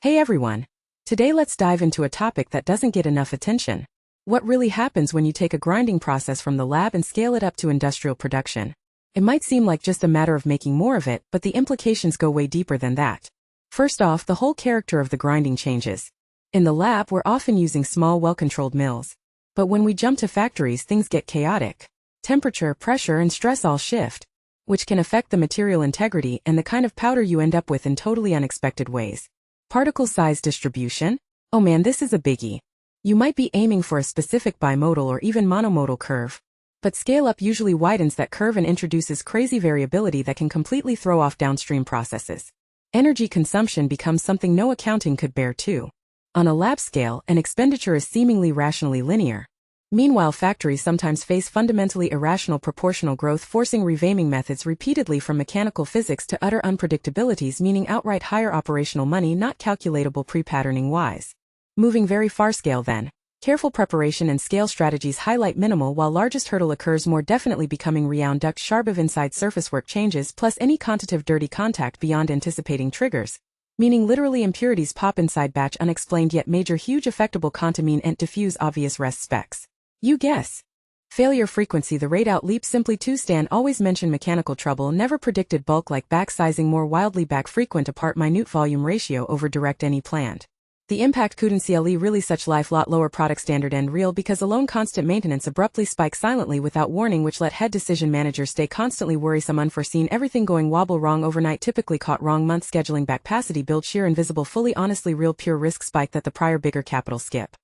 Hey everyone! Today let's dive into a topic that doesn't get enough attention. What really happens when you take a grinding process from the lab and scale it up to industrial production? It might seem like just a matter of making more of it, but the implications go way deeper than that. First off, the whole character of the grinding changes. In the lab, we're often using small, well-controlled mills. But when we jump to factories, things get chaotic. Temperature, pressure, and stress all shift, which can affect the material integrity and the kind of powder you end up with in totally unexpected ways. Particle size distribution? Oh man, this is a biggie. You might be aiming for a specific bimodal or even monomodal curve, but scale-up usually widens that curve and introduces crazy variability that can completely throw off downstream processes. Energy consumption becomes something no accounting could bear too. On a lab scale, an expenditure is seemingly rationally linear. Meanwhile, factories sometimes face fundamentally irrational proportional growth, forcing revaming methods repeatedly from mechanical physics to utter unpredictabilities, meaning outright higher operational money not calculatable pre-patterning wise. Moving very far scale then. Careful preparation and scale strategies highlight minimal, while largest hurdle occurs more definitely becoming reound duct sharp of inside surface work changes plus any quantitative dirty contact beyond anticipating triggers, meaning literally impurities pop inside batch unexplained yet major huge affectable contamine and diffuse obvious rest specs. You guess. Failure frequency, the rate out leap simply to stand always mention mechanical trouble never predicted bulk like back sizing more wildly back frequent apart minute volume ratio over direct any planned. The impact couldn't cle really such life lot lower product standard end real because alone constant maintenance abruptly spike silently without warning which let head decision managers stay constantly worrisome unforeseen everything going wobble wrong overnight typically caught wrong month scheduling back capacity build sheer invisible fully honestly real pure risk spike that the prior bigger capital skip.